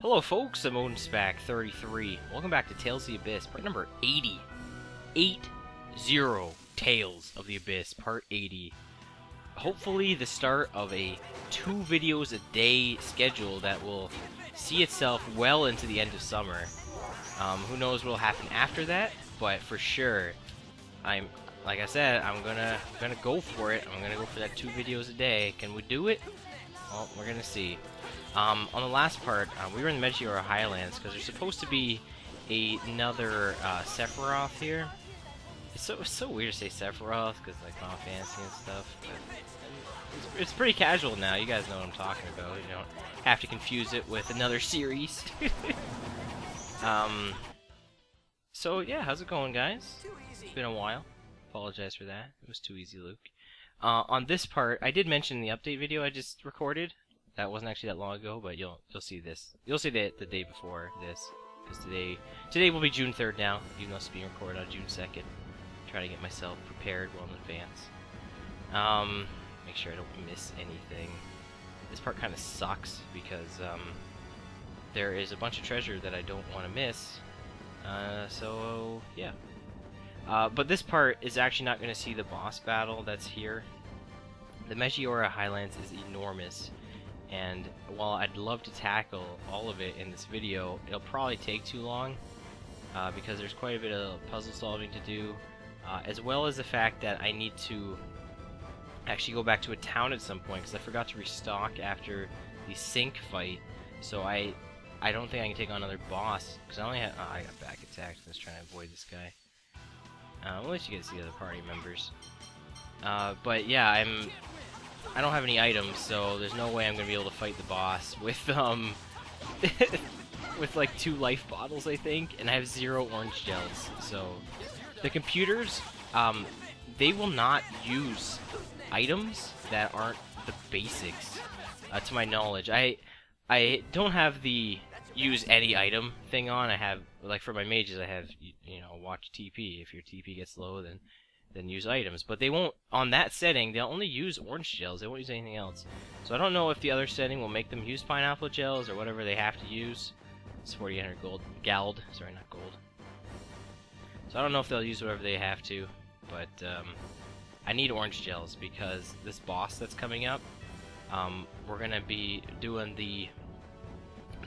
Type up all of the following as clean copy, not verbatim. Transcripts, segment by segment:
Hello folks, I'm OdinSpac33. Welcome back to Tales of the Abyss, part number 80. 80 Tales of the Abyss, part 80. Hopefully the start of a 2 videos a day schedule that will see itself well into the end of summer. Who knows what will happen after that, but for sure, like I said, I'm gonna go for it. I'm gonna go for that 2 videos a day. Can we do it? Well, we're gonna see. On the last part, we were in the Meggiora Highlands because there's supposed to be another Sephiroth here. It's so weird to say Sephiroth because like Final Fantasy and stuff. But it's pretty casual now. You guys know what I'm talking about. You don't have to confuse it with another series. So yeah, how's it going, guys? It's been a while. Apologize for that. It was too easy, Luke. On this part, I did mention the update video I just recorded. That wasn't actually that long ago, but you'll see this. You'll see the day before this, because today will be June 3rd now, even though it's being recorded on June 2nd. Trying to get myself prepared well in advance. Make sure I don't miss anything. This part kind of sucks because there is a bunch of treasure that I don't want to miss. So yeah. But this part is actually not going to see the boss battle that's here. The Meggiora Highlands is enormous. And while I'd love to tackle all of it in this video, it'll probably take too long because there's quite a bit of puzzle solving to do, as well as the fact that I need to actually go back to a town at some point because I forgot to restock after the sink fight. So I don't think I can take on another boss because I only have I got back attacked. I was trying to avoid this guy. Well, at least you get to see the other party members. But yeah, I don't have any items, so there's no way I'm gonna be able to fight the boss with with like 2 life bottles, I think, and I have 0 orange gels. So the computers, they will not use items that aren't the basics, to my knowledge. I don't have the use any item thing on. I have, like for my mages, I have, you know, watch TP. If your TP gets low, then use items, but they won't, on that setting, they'll only use orange gels, they won't use anything else. So I don't know if the other setting will make them use pineapple gels or whatever they have to use. It's 4800 gold, gald, sorry, not gold. So I don't know if they'll use whatever they have to, but I need orange gels because this boss that's coming up, we're gonna be doing the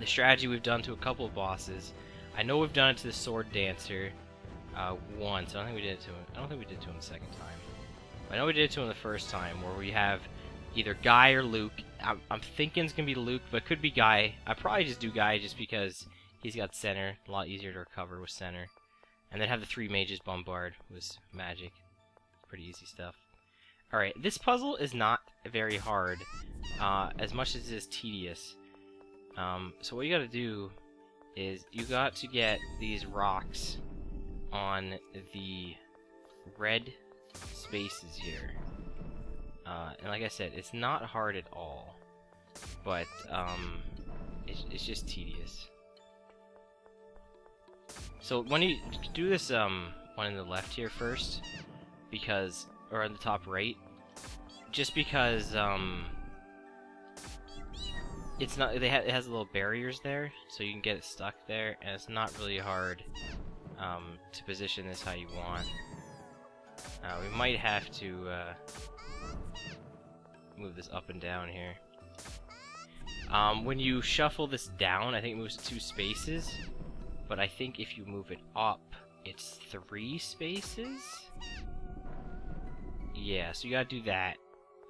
strategy we've done to a couple of bosses. I know we've done it to the sword dancer once. I don't think we did it to him the second time. I know we did it to him the first time, where we have either Guy or Luke. I'm thinking it's gonna be Luke, but it could be Guy. I probably just do Guy just because he's got center, a lot easier to recover with center. And then have the 3 mages bombard with magic. Pretty easy stuff. Alright, this puzzle is not very hard, as much as it is tedious. So what you gotta do is you got to get these rocks on the red spaces here. And like I said, it's not hard at all, but it's just tedious. So when you do this one in the left here first, because, or on the top right, just because it's not, it has little barriers there, so you can get it stuck there, and it's not really hard to position this how you want. We might have to move this up and down here. When you shuffle this down, I think it moves 2 spaces, but I think if you move it up, it's 3 spaces? Yeah, so you gotta do that.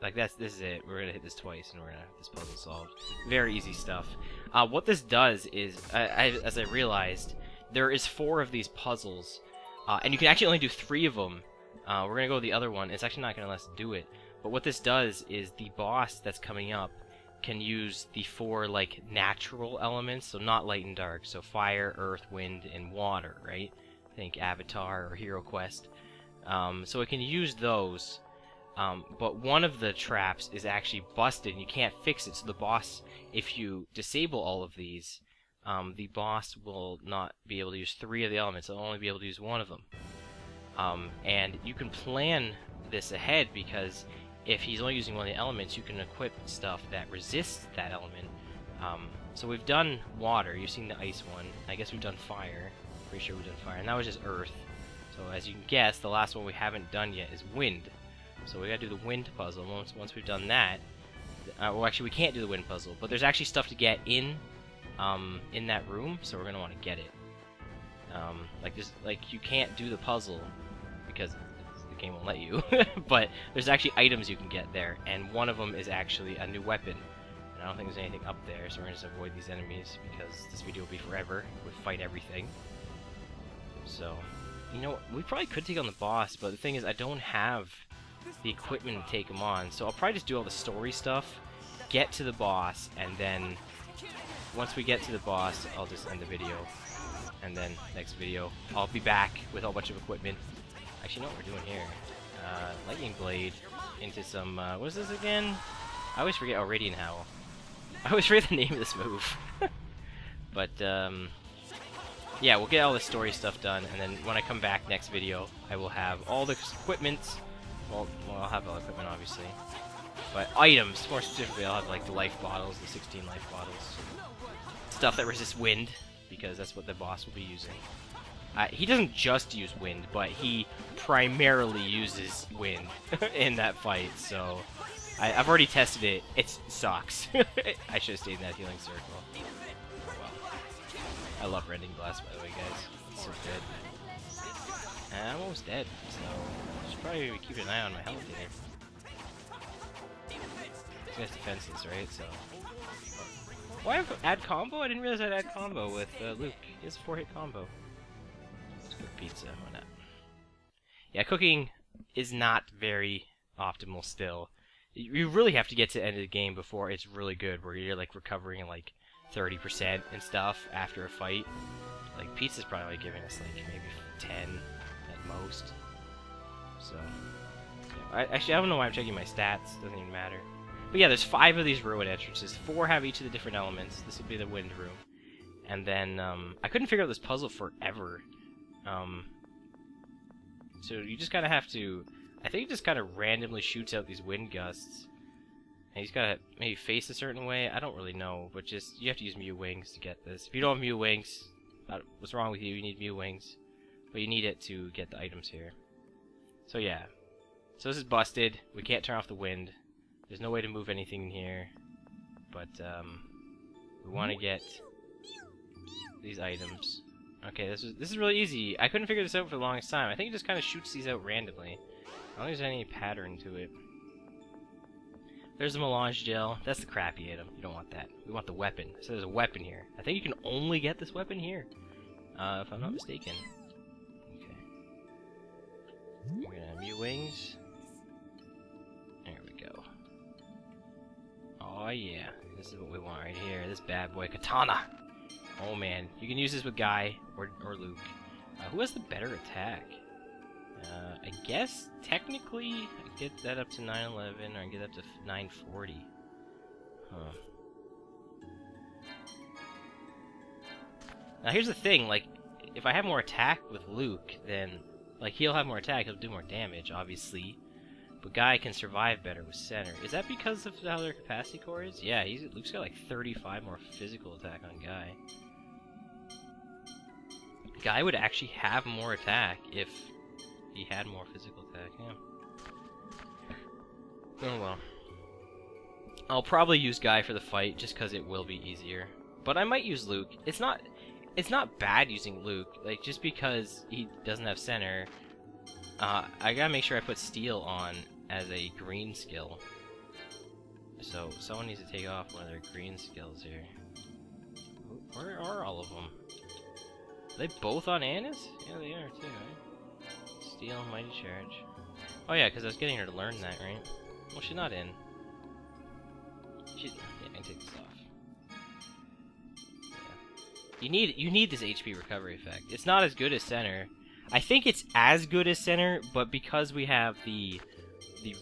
Like this is it. We're gonna hit this twice and we're gonna have this puzzle solved. Very easy stuff. What this does is, as I realized, there is 4 of these puzzles, and you can actually only do 3 of them. We're gonna go with the other one. It's actually not gonna let us do it. But what this does is the boss that's coming up can use the 4 like natural elements, so not light and dark, so fire, earth, wind, and water, right? Think Avatar or Hero Quest. So it can use those, but one of the traps is actually busted and you can't fix it. So the boss, if you disable all of these, the boss will not be able to use 3 of the elements. It'll only be able to use 1 of them. And you can plan this ahead because if he's only using 1 of the elements, you can equip stuff that resists that element So we've done water. You've seen the ice one. I guess we've done fire. Pretty sure we've done fire. And that was just earth. So as you can guess, the last one we haven't done yet is wind. So we gotta do the wind puzzle. Once we've done that, well, actually we can't do the wind puzzle, but there's actually stuff to get in that room, so we're gonna want to get it. Like you can't do the puzzle because the game won't let you. But there's actually items you can get there, and one of them is actually a new weapon. And I don't think there's anything up there, so we're gonna just avoid these enemies because this video will be forever. We fight everything. So, you know, we probably could take on the boss, but the thing is, I don't have the equipment to take him on, so I'll probably just do all the story stuff, get to the boss, and then once we get to the boss, I'll just end the video. And then next video, I'll be back with a whole bunch of equipment. Actually, you know what we're doing here? Lightning Blade into some, what is this again? I always forget, oh, Radiant Howl. I always forget the name of this move. But, yeah, we'll get all the story stuff done, and then when I come back next video, I will have all the equipment. Well, I'll have all the equipment, obviously. But items, more specifically, I'll have, like, the life bottles, the 16 life bottles. Stuff that resists wind, because that's what the boss will be using. He doesn't just use wind, but he primarily uses wind in that fight, so I've already tested it. It sucks. I should have stayed in that healing circle. Well, I love Rending Blast, by the way, guys. It's so good. And I'm almost dead, so I should probably keep an eye on my health here. This guy's defenseless, right? So. Why have add combo? I didn't realize I'd add combo with Luke. He has a 4-hit combo. Let's cook pizza. Why not? Yeah, cooking is not very optimal still. You really have to get to the end of the game before it's really good, where you're like recovering like 30% and stuff after a fight. Like pizza's probably giving us like maybe 10 at most. So, yeah. Actually, I don't know why I'm checking my stats. Doesn't even matter. But yeah, there's 5 of these ruin entrances. 4 have each of the different elements. This will be the wind room. And then, I couldn't figure out this puzzle forever. So you just kind of have to... I think it just kind of randomly shoots out these wind gusts. And he's got to maybe face a certain way. I don't really know, but just... You have to use Mew Wings to get this. If you don't have Mew Wings, what's wrong with you? You need Mew Wings. But you need it to get the items here. So yeah. So this is busted. We can't turn off the wind. There's no way to move anything in here, but we want to get these items. Okay, this is really easy. I couldn't figure this out for the longest time. I think it just kind of shoots these out randomly. I don't think there's any pattern to it. There's the Melange Gel. That's the crappy item. You don't want that. We want the weapon. So there's a weapon here. I think you can only get this weapon here, if I'm not mistaken. Okay. We're gonna have Mew Wings. Oh yeah, this is what we want right here. This bad boy, Katana. Oh man, you can use this with Guy or Luke. Who has the better attack? I guess technically I get that up to 911 or I get up to 940. Huh. Now here's the thing, like if I have more attack with Luke, then like he'll have more attack, he'll do more damage, obviously. But Guy can survive better with center. Is that because of how their capacity core is? Yeah, Luke's got like 35 more physical attack on Guy. Guy would actually have more attack if he had more physical attack, yeah. Oh well. I'll probably use Guy for the fight just because it will be easier. But I might use Luke. It's not bad using Luke, like just because he doesn't have center. I gotta make sure I put Steel on as a green skill. So, someone needs to take off one of their green skills here. Where are all of them? Are they both on Annis? Yeah, they are too, right? Steel, Mighty Charge. Oh yeah, because I was getting her to learn that, right? Well, she's not in. Yeah, I can take this off. Yeah. You need this HP recovery effect. It's not as good as center. I think it's as good as center, but because we have the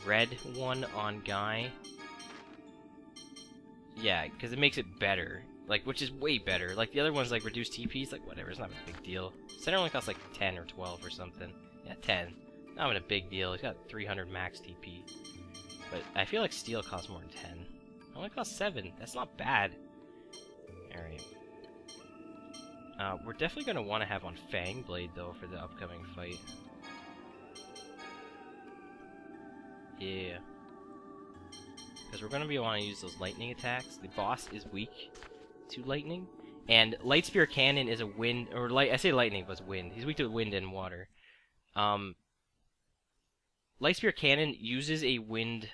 red one on Guy, yeah, because it makes it better, like, which is way better. Like, the other one's, like, reduced TPs, like, whatever, it's not a big deal. Center only costs, like, 10 or 12 or something. Yeah, 10. Not even a big deal. He's got 300 max TP. But I feel like Steel costs more than 10. It only costs 7. That's not bad. Alright. We're definitely going to want to have on Fang Blade, though, for the upcoming fight. Yeah. Because we're going to want to use those lightning attacks. The boss is weak to lightning. And Light Spear Cannon is a wind, or light, I say lightning, but it's wind. He's weak to wind and water. Light Spear Cannon uses a wind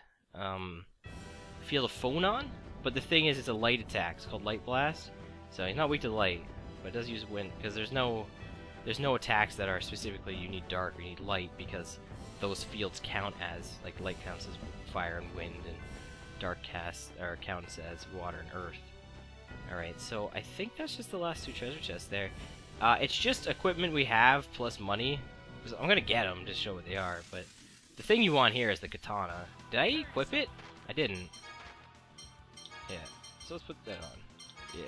field of phonon, but the thing is, it's a light attack. It's called Light Blast. So he's not weak to light, but it does use wind, because there's no attacks that are specifically you need dark or you need light, because those fields count as, like, light counts as fire and wind, and dark counts as water and earth. Alright, so I think that's just the last 2 treasure chests there. It's just equipment we have plus money. I'm gonna get them to show what they are, but the thing you want here is the katana. Did I equip it? I didn't. Yeah, so let's put that on. Yeah.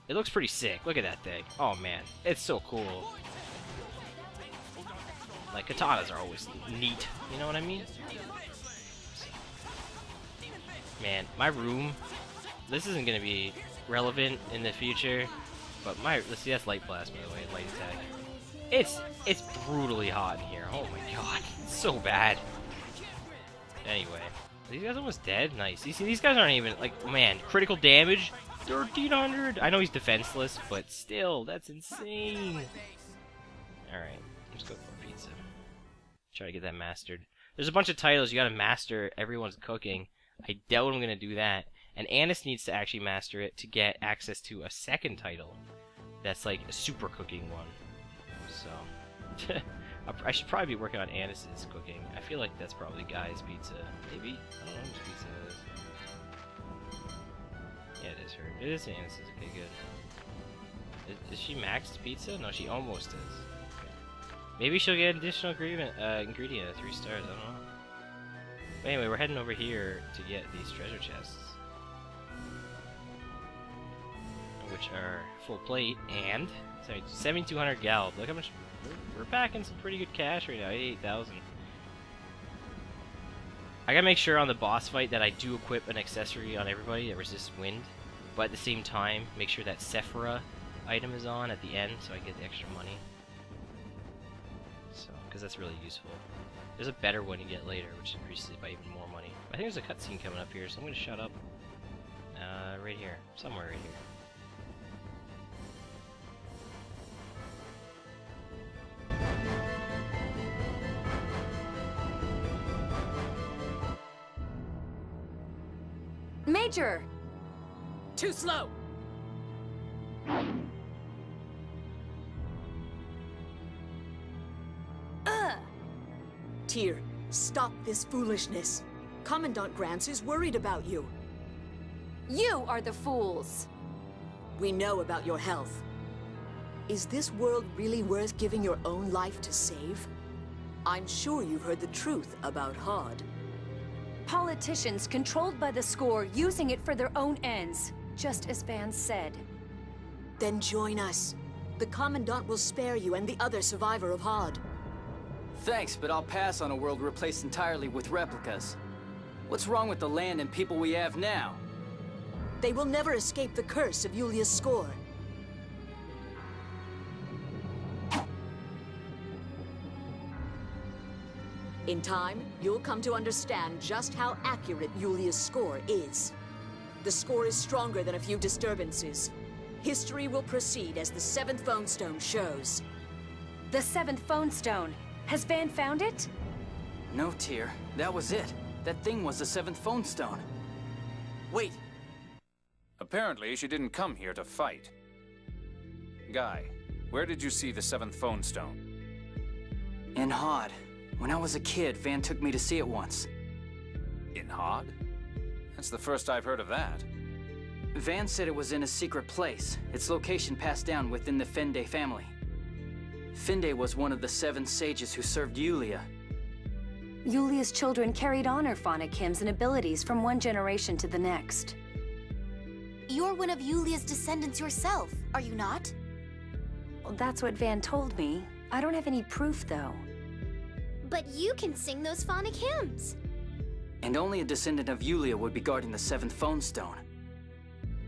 It looks pretty sick. Look at that thing. Oh man, it's so cool. Like, katanas are always neat, you know what I mean? Man, my room, this isn't gonna be relevant in the future, but let's see, that's Light Blast, by the way, light attack. It's brutally hot in here. Oh my god, it's so bad. Anyway, are these guys almost dead? Nice. You see, these guys aren't even, like, man, critical damage, 1300. I know he's defenseless, but still, that's insane. Alright, let's go for pizza. Try to get that mastered. There's a bunch of titles you gotta master everyone's cooking. I doubt I'm gonna do that. And Annis needs to actually master it to get access to a second title. That's like a super cooking one. So, I should probably be working on Annis's cooking. I feel like that's probably Guy's pizza. Maybe? I don't know whose pizza it is. Yeah, it is her. It is Annis's. Okay, good. Is she maxed pizza? No, she almost is. Okay. Maybe she'll get an additional ingredient at 3 stars. I don't know. But anyway, we're heading over here to get these treasure chests, which are full plate, and 7,200 gal. Look how much we're packing. Some pretty good cash right now. 88,000. I gotta make sure on the boss fight that I do equip an accessory on everybody that resists wind, but at the same time, make sure that Sephora item is on at the end, so I get the extra money. So, because that's really useful. There's a better one you get later, which increases it by even more money. I think there's a cutscene coming up here, so I'm gonna shut up. Right here, somewhere right here. Major! Too slow! Tyr, stop this foolishness. Commandant Grants is worried about you. You are the fools! We know about your health. Is this world really worth giving your own life to save? I'm sure you've heard the truth about Hod. Politicians controlled by the score, using it for their own ends, just as Van said. Then join us. The Commandant will spare you and the other survivor of Hod. Thanks, but I'll pass on a world replaced entirely with replicas. What's wrong with the land and people we have now? They will never escape the curse of Yulia's score. In time, you'll come to understand just how accurate Yulia's score is. The score is stronger than a few disturbances. History will proceed as the 7th phone stone shows. The 7th phone stone. Has Van found it? No, Tyr. That was it. That thing was the 7th phone stone. Wait. Apparently, she didn't come here to fight. Guy, where did you see the 7th phone stone? In Hod. When I was a kid, Van took me to see it once. In Hod? That's the first I've heard of that. Van said it was in a secret place, its location passed down within the Fende family. Fende was one of the 7 sages who served Yulia. Yulia's children carried on her phonic hymns and abilities from one generation to the next. You're one of Yulia's descendants yourself, are you not? Well, that's what Van told me. I don't have any proof, though. But you can sing those phonic hymns. And only a descendant of Yulia would be guarding the 7th phone stone.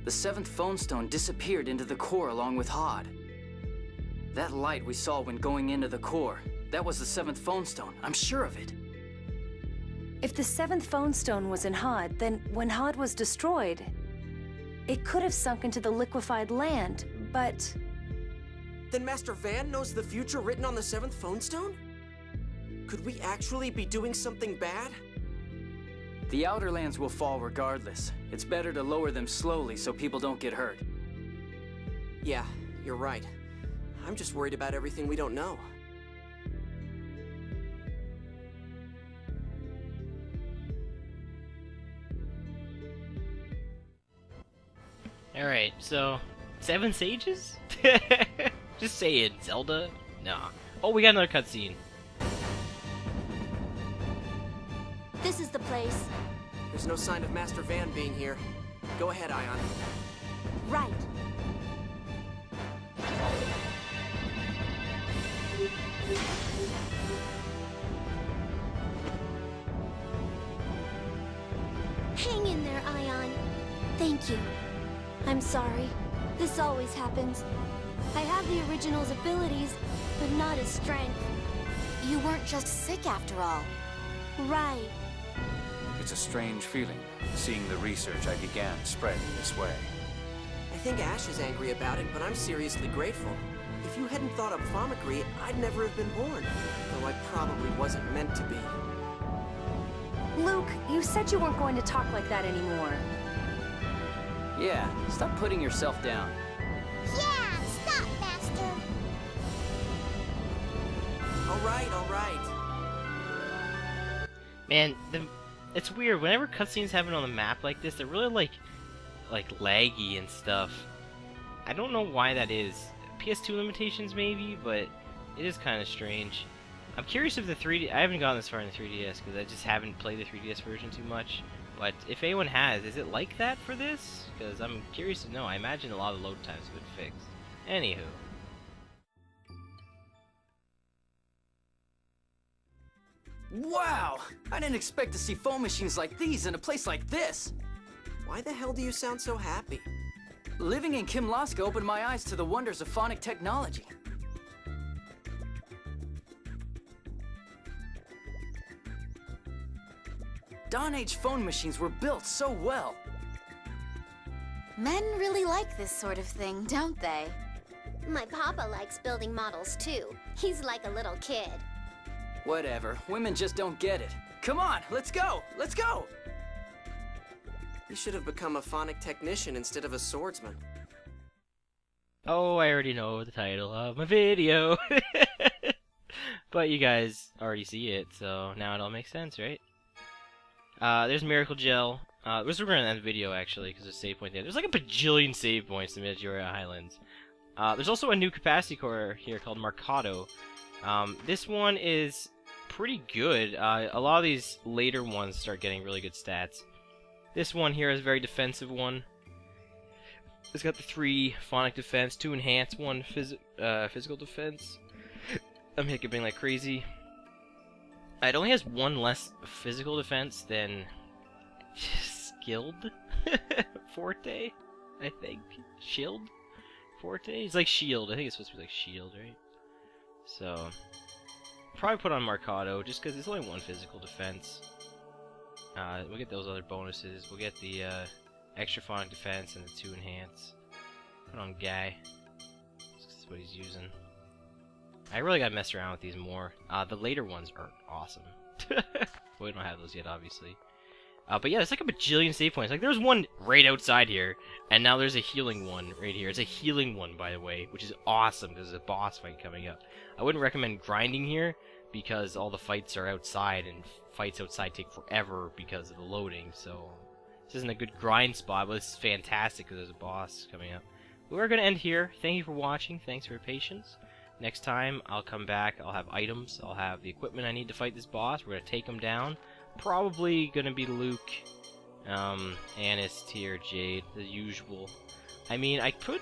The seventh phone stone disappeared into the core along with Hod. That light we saw when going into the core, that was the seventh phone stone. I'm sure of it. If the seventh phone stone was in Hod, then when Hod was destroyed, it could have sunk into the liquefied land, but... Then Master Van knows the future written on the seventh phone stone? Could we actually be doing something bad? The outer lands will fall regardless. It's better to lower them slowly so people don't get hurt. Yeah, you're right. I'm just worried about everything we don't know. Alright, so 7 sages? Just say it, Zelda? Nah. Oh, we got another cutscene. This is the place. There's no sign of Master Van being here. Go ahead, Ion. Right. Hang in there, Ion. Thank you. I'm sorry. This always happens. I have the original's abilities, but not his strength. You weren't just sick after all. Right. It's a strange feeling, seeing the research I began spread in this way. I think Ash is angry about it, but I'm seriously grateful. If you hadn't thought up Fomicry, I'd never have been born. Though I probably wasn't meant to be. Luke, you said you weren't going to talk like that anymore. Yeah, stop putting yourself down. Yeah, stop, Master. All right. Man, it's weird. Whenever cutscenes happen on the map like this, they're really like laggy and stuff. I don't know why that is. PS2 limitations maybe, but it is kind of strange. I'm curious if the 3D... I haven't gone this far in the 3DS because I just haven't played the 3DS version too much. But if anyone has, is it like that for this? Because I'm curious to know. I imagine a lot of load times have been fixed. Anywho. Wow! I didn't expect to see phone machines like these in a place like this. Why the hell do you sound so happy? Living in Kimlaska opened my eyes to the wonders of phonic technology. Dawn Age phone machines were built so well. Men really like this sort of thing, don't they? My papa likes building models too. He's like a little kid. Whatever, women just don't get it. Come on, let's go! Let's go! You should have become a phonic technician instead of a swordsman. Oh, I already know the title of my video. But you guys already see it, so now it all makes sense, right? There's Miracle Gel. We're going to end the video, actually, because there's a save point there. There's like a bajillion save points in Meggiora Highlands. There's also a new capacity core here called Mercado. This one is pretty good. A lot of these later ones start getting really good stats. This one here is a very defensive one. It's got the 3 phonic defense, 2 enhanced, 1 physical defense. I'm hiccuping like crazy. It only has 1 less physical defense than Skilled Forte, I think. Shield Forte? It's like Shield. I think it's supposed to be like Shield, right? So, probably put on Mercado just because it's only 1 physical defense. We'll get those other bonuses. We'll get the extra phonic defense and the 2 enhance. Put on Guy. That's what he's using. I really gotta mess around with these more. The later ones are awesome. We don't have those yet, obviously. But yeah, there's like a bajillion save points. Like, there's one right outside here, and now there's a healing one right here. It's a healing one, by the way, which is awesome. There's a boss fight coming up. I wouldn't recommend grinding here, because all the fights are outside, and fights outside take forever because of the loading, so this isn't a good grind spot, but this is fantastic because there's a boss coming up. We're going to end here. Thank you for watching. Thanks for your patience. Next time, I'll come back. I'll have items. I'll have the equipment I need to fight this boss. We're going to take him down. Probably going to be Luke, Annis, Tyr, Jade, the usual. I mean, I could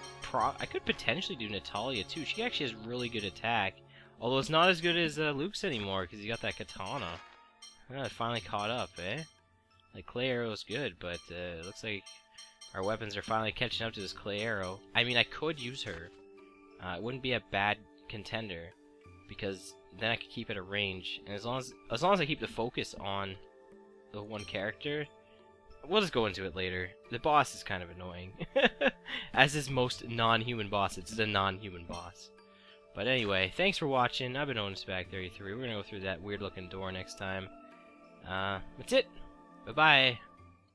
potentially do Natalia, too. She actually has really good attack. Although it's not as good as Luke's anymore, because he got that katana. It finally caught up, eh? Like, Clay Arrow's good, but it looks like Our weapons are finally catching up to this clay arrow. I mean, I could use her. It wouldn't be a bad contender, because then I could keep it at range. And as long as I keep the focus on the one character, we'll just go into it later. The boss is kind of annoying. As is most non-human bosses. It's a non-human boss. But anyway, thanks for watching. I've been OwnSpag33. We're gonna go through that weird looking door next time. That's it. Bye-bye.